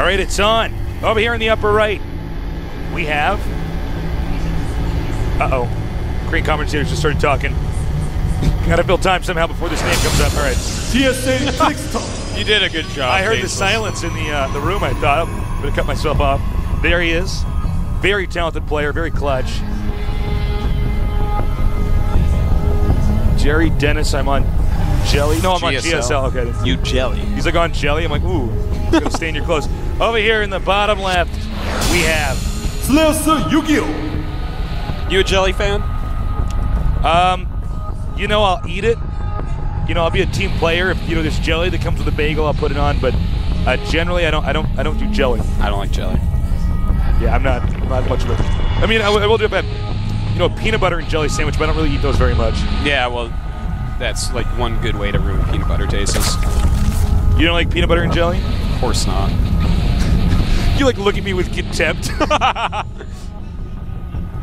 All right, it's on. Over here in the upper right, we have... Uh-oh. Great commentators just started talking. Gotta fill time somehow before this name comes up. All right. GSL TricKsteR. You did a good job. I heard the silence in the room. I thought I'm gonna cut myself off. There he is. Very talented player, very clutch. Jerry Dennis, I'm on Jelly. No, I'm on GSL. Okay. You Jelly. He's like on Jelly. I'm like, ooh, it's gonna stain your clothes. Over here in the bottom left, we have YugiOh. You a Jelly fan? You know, I'll eat it. You know, I'll be a team player. If you know there's jelly that comes with a bagel, I'll put it on. But generally, I don't do jelly. I don't like jelly. Yeah, I'm not much of a. I mean, I will do a peanut butter and jelly sandwich, but I don't really eat those very much. Yeah, well, that's like one good way to ruin peanut butter tastes. You don't like peanut butter and jelly? Of course not. You like look at me with contempt.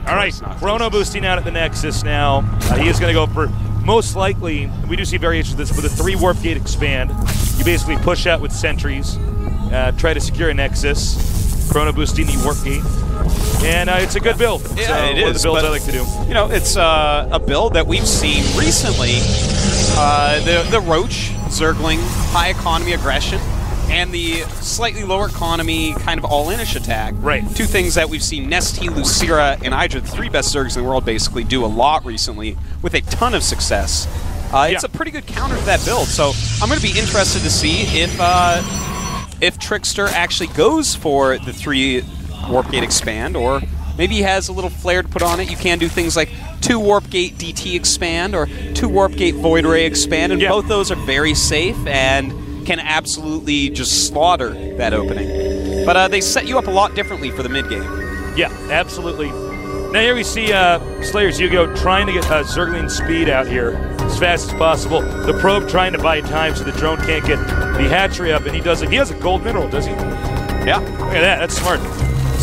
All right, Chrono boosting out at the Nexus now. He is going to go for, most likely, we do see variations of this, with a 3 warp gate expand. You basically push out with sentries, try to secure a Nexus. Chrono boosting the warp gate. And it's a good build. Yeah, so it one is. of the builds I like to do. You know, it's a build that we've seen recently. The Roach, Zergling, high economy aggression, and the slightly lower economy kind of all-inish attack. Right. 2 things that we've seen Nesty, Lucira, and Hydra, the 3 best Zergs in the world, basically do a lot recently with a ton of success. It's a pretty good counter to that build, so I'm going to be interested to see if TricKsteR actually goes for the 3 Warp Gate expand, or maybe he has a little flair to put on it. You can do things like 2 Warp Gate DT expand or 2 Warp Gate Void Ray expand, and both those are very safe and can absolutely just slaughter that opening. But they set you up a lot differently for the mid-game. Yeah, absolutely. Now here we see Slayer's YugiOh trying to get Zergling speed out here as fast as possible. The probe trying to buy time so the drone can't get the hatchery up, and he does it. He has a gold mineral, does he? Yeah. Look at that, that's smart.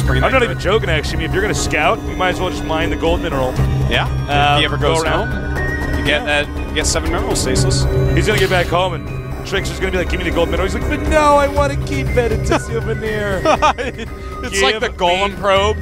I'm not even joking, actually. I mean, if you're going to scout, you might as well just mine the gold mineral. Yeah. If he ever goes home, you get 7 mineral stasis. He's going to get back home, and TricKsteR's going to be like, give me the gold mineral. He's like, but no, I want to keep it. It's a souvenir. It's like the Golem probe.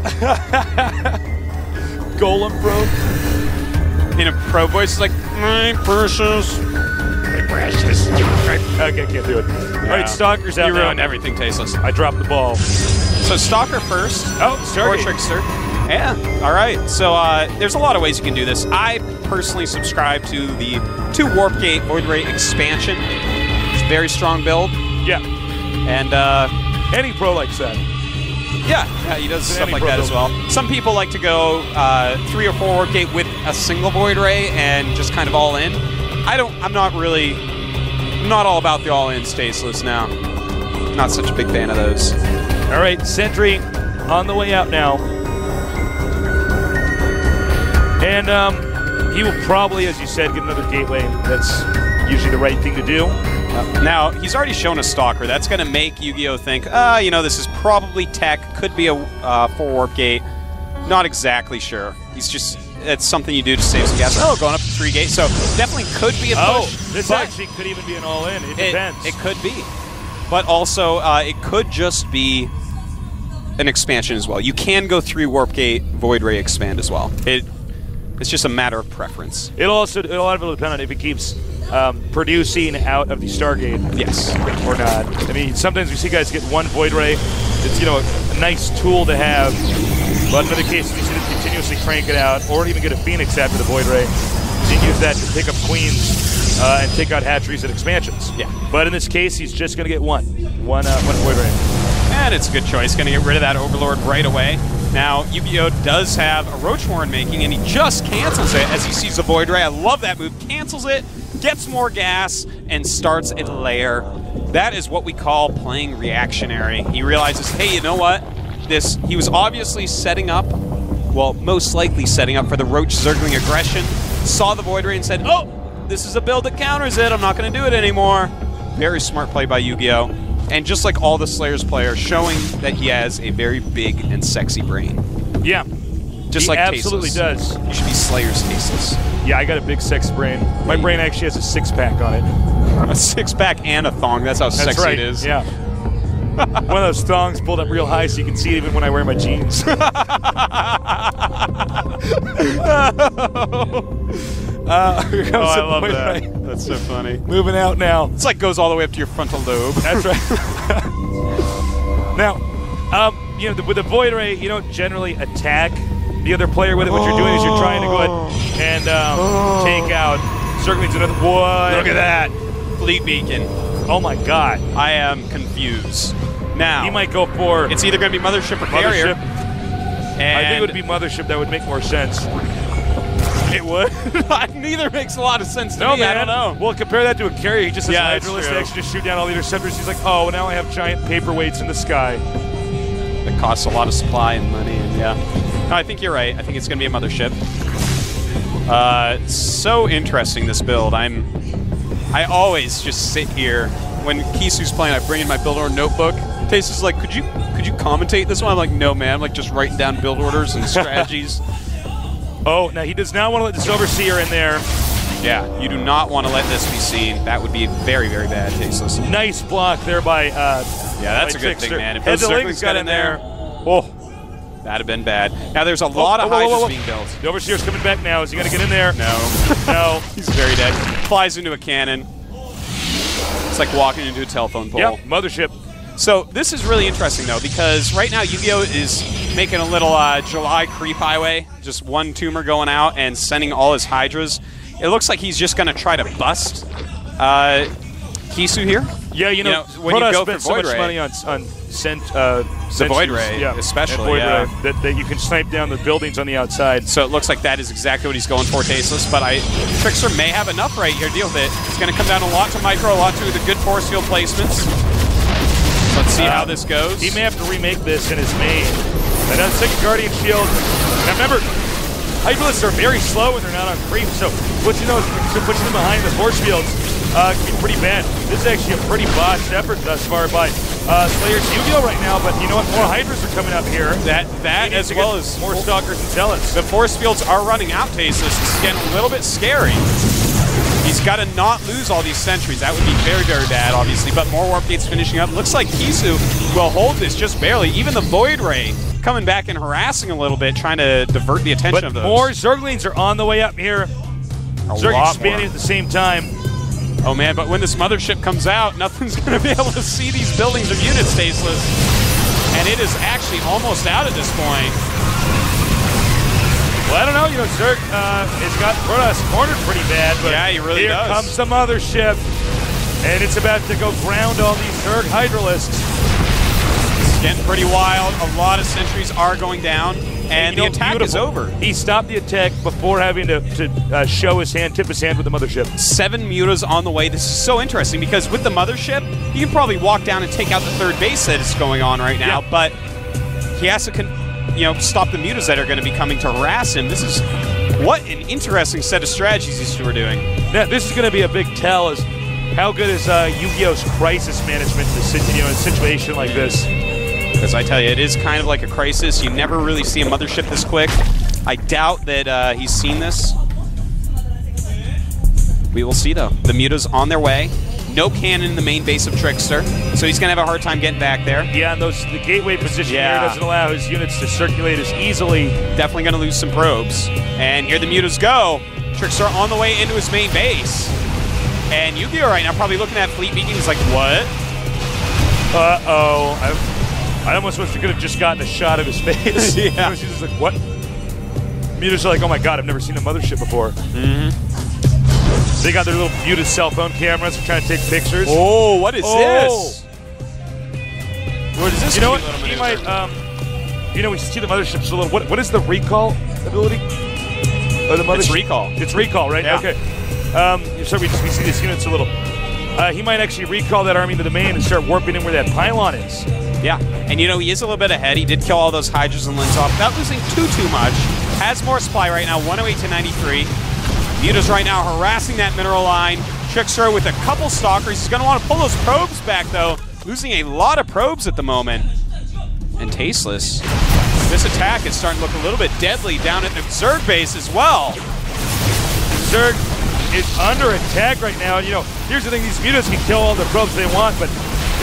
Golem probe? In a probe voice, it's like, my precious. My precious. Okay, I can't do it. All right, Stalker's out. You ruined everything, Tasteless. I dropped the ball. So Stalker first. Oh, or TricKsteR. Yeah, all right. So there's a lot of ways you can do this. I personally subscribe to the 2 Warp Gate Void Ray expansion. It's a very strong build. Yeah. And any pro likes that. Yeah, he does stuff like that as well. Some people like to go 3 or 4 Warp Gate with a single Void Ray and just kind of all in. I'm not all about the all in Staceless now. Not such a big fan of those. All right, Sentry on the way out now. And he will probably, as you said, get another gateway. That's usually the right thing to do. Now, he's already shown a Stalker. That's going to make YugiOh think, you know, this is probably tech. Could be a 4 Warp Gate. Not exactly sure. He's just, it's something you do to save some gas. Oh, going up to 3 gates. So definitely could be a push. Oh, this actually could even be an all-in. It depends. It could be. But also, it could just be an expansion as well. You can go 3 Warp Gate Void Ray expand as well. It's just a matter of preference. A lot of it will depend on if it keeps producing out of the Stargate. Yes. Or not. I mean, sometimes we see guys get 1 Void Ray. It's, you know, a nice tool to have. But in other cases, you see them continuously crank it out, or even get a Phoenix after the Void Ray. You can use that to pick up Queens and take out hatcheries and expansions. Yeah. But in this case, he's just going to get one Void Ray. And it's a good choice. Going to get rid of that Overlord right away. Now, YugiOh does have a Roach Warren making, and he just cancels it as he sees the Void Ray. I love that move. Cancels it, gets more gas, and starts a lair. That is what we call playing reactionary. He realizes, hey, you know what? He was obviously setting up, well, most likely setting up for the Roach Zergling aggression. Saw the Void Ray and said, oh, this is a build that counters it. I'm not going to do it anymore. Very smart play by YugiOh. And just like all the Slayers players, showing that he has a very big and sexy brain. Yeah. Just he like absolutely Tasteless. does. You should be Slayers Tasteless. Yeah, I got a big sex brain. My brain actually has a 6-pack on it. A 6-pack and a thong. That's how sexy right. it is. Yeah. One of those thongs pulled up real high so you can see it even when I wear my jeans. Here comes I love that. Right. That's so funny. Moving out now. It's like goes all the way up to your frontal lobe. That's right. Now, you know, with the Void Ray, you don't generally attack the other player with it. What you're doing is you're trying to go ahead and take out. Circling to another. What? Look at that. Fleet Beacon. Oh my God. I am confused. Now. He might go for. It's either going to be Mothership or Carrier. And I think it would be Mothership. That would make more sense. It would? Neither makes a lot of sense to me. Man. I don't know. Well, compare that to a Carrier. He just has Hydralisk to actually just shoot down all the interceptors. He's like, oh, well, now I have giant paperweights in the sky. That costs a lot of supply and money, and yeah. No, I think you're right. I think it's going to be a Mothership. So interesting, this build. I always just sit here when Kisu's playing. I bring in my build order notebook. Taste is like, could you commentate this one? I'm like, no, man. I'm like just writing down build orders and strategies. Oh, now he does not want to let this Overseer in there. Yeah, you do not want to let this be seen. That would be very, very bad, Tasteless. Nice block there by yeah, that's a good thing, man. If Head those the Lings got in there. Oh. That'd have been bad. Now there's a lot of Hydras being built. The Overseer's coming back now. Is he going to get in there? No. No. He's very dead. Flies into a cannon. It's like walking into a telephone pole. Yep, Mothership. So this is really interesting, though, because right now YugiOh is making a little July creep highway. Just one tumor going out and sending all his Hydras. It looks like he's just going to try to bust Kisu here. Yeah, you know when you go spent so much money on the Void Ray, especially, that you can snipe down the buildings on the outside. So it looks like that is exactly what he's going for, Tasteless. But TricKsteR may have enough right here to deal with it. It's going to come down a lot to micro, a lot to the good force field placements. Let's see how this goes. He may have to remake this in his main. And on second Guardian Shield. Now remember, Hydralisks are very slow when they're not on creep, so pushing them behind the force fields can be pretty bad. This is actually a pretty botched effort thus far by Slayer's YugiOh right now, but you know what? More Hydras are coming up here. That as well as more Stalkers and Zealots. The force fields are running out, Tasteless. This is getting a little bit scary. He's got to not lose all these sentries. That would be very, very bad, obviously. But more Warp Gates finishing up. Looks like Kisu will hold this just barely. Even the Void Ray coming back and harassing a little bit, trying to divert the attention of those. More Zerglings are on the way up here. Zerg expanding at the same time. Oh, man, but when this Mothership comes out, nothing's going to be able to see these buildings or units, Tasteless. And it is actually almost out at this point. Well, I don't know. You know, Zerg has got Protoss cornered pretty bad, but yeah, he really does. Here comes the Mothership, and it's about to go ground all these Zerg Hydralisks. It's getting pretty wild. A lot of sentries are going down, and the attack is over. He stopped the attack before having to show his hand, tip his hand with the Mothership. 7 mutas on the way. This is so interesting because with the Mothership, he can probably walk down and take out the third base that is going on right now, but he has to stop the mutas that are going to be coming to harass him. This is what an interesting set of strategies these two are doing. Now, this is going to be a big tell is how good is YugiOh's crisis management in a situation like this. Because I tell you, it is kind of like a crisis. You never really see a Mothership this quick. I doubt that he's seen this. We will see, though. The mutas on their way. No cannon in the main base of TricKsteR, so he's going to have a hard time getting back there. Yeah, and the gateway position here doesn't allow his units to circulate as easily. Definitely going to lose some probes. And here the mutas go. TricKsteR on the way into his main base. And YugiOh right now probably looking at Fleet Beacon. He's like, what? Uh-oh. I almost wish we could have just gotten a shot of his face. Yeah. He's just like, what? Mutas are like, oh my god, I've never seen a Mothership before. They got their little muted cell phone cameras for trying to take pictures. Oh, what is this? What is this? You know what? He might, we see the Mothership's a little, what is the recall ability? Or the Mothership? It's recall. It's recall, right? Yeah. Okay. So we see these units a little. He might actually recall that army to the main and start warping in where that pylon is. Yeah, and he is a little bit ahead. He did kill all those Hydras and Lins off without losing too much. Has more supply right now, 108 to 93. Mutas right now harassing that mineral line. TricKsteR with a couple Stalkers. He's going to want to pull those probes back, though. Losing a lot of probes at the moment. And Tasteless. This attack is starting to look a little bit deadly down at the Zerg base as well. Zerg is under attack right now. And, here's the thing. These mutas can kill all the probes they want, but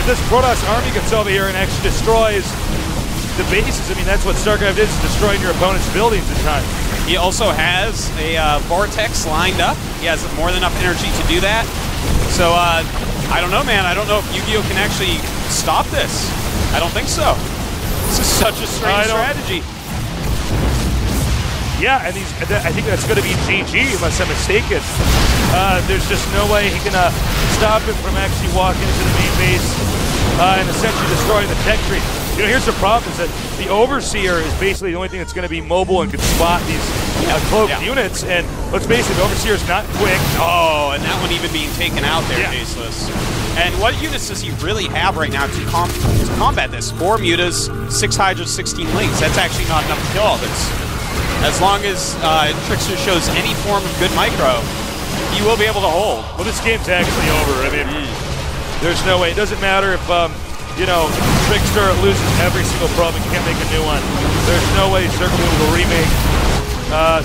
if this Protoss army gets over here and actually destroys the bases, I mean, that's what StarCraft is, destroying your opponent's buildings at times. He also has a Vortex lined up. He has more than enough energy to do that. So, I don't know, man. I don't know if YugiOh can actually stop this. I don't think so. This is such a strange strategy. Yeah, and I think that's going to be GG, unless I'm mistaken. There's just no way he can stop him from actually walking into the main base and essentially destroying the tech tree. You know, here's the problem, is that the Overseer is basically the only thing that's going to be mobile and can spot these cloaked units, and let's face it, the Overseer is not quick. Oh, and that one even being taken out there, Tasteless. And what units does he really have right now to combat this? 4 Mutas, 6 Hydras, 16 Lings. That's actually not enough to kill all this. As long as TricKsteR shows any form of good micro, he will be able to hold. Well, this game's actually over. I mean, there's no way. It doesn't matter if, you know, TricKsteR loses every single probe and can't make a new one. There's no way Circle will remake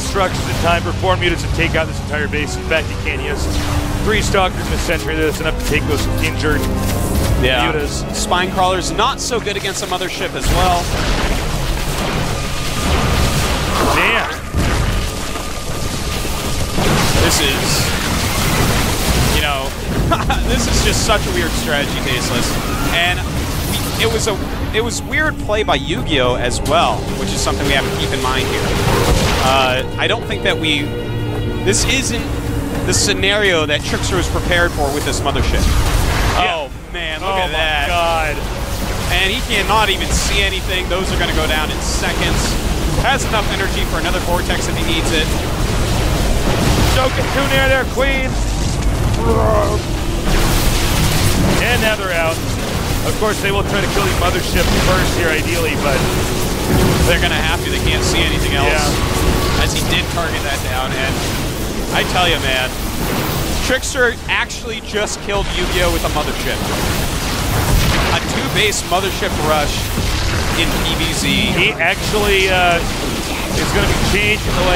structures in time for 4 Mutas to take out this entire base. In fact, he can't. He has 3 Stalkers in the Sentry. That's enough to take those injured Mutas. Spine Crawler's not so good against a Mothership as well. Damn. This is, you know, this is just such a weird strategy, Tasteless. And it was weird play by YugiOh as well, which is something we have to keep in mind here. I don't think that this isn't the scenario that TricKsteR was prepared for with this Mothership. Oh man, look at that. Oh my god. And he cannot even see anything. Those are going to go down in seconds. Has enough energy for another Vortex if he needs it. Don't get too near there, Queen. And now they're out. Of course, they will try to kill the Mothership first here, ideally, but they're going to have to. They can't see anything else. As he did target that down, and I tell you, man, TricKsteR actually just killed YugiOh with a Mothership. A 2-base Mothership rush in PvZ. He actually is going to be changing the way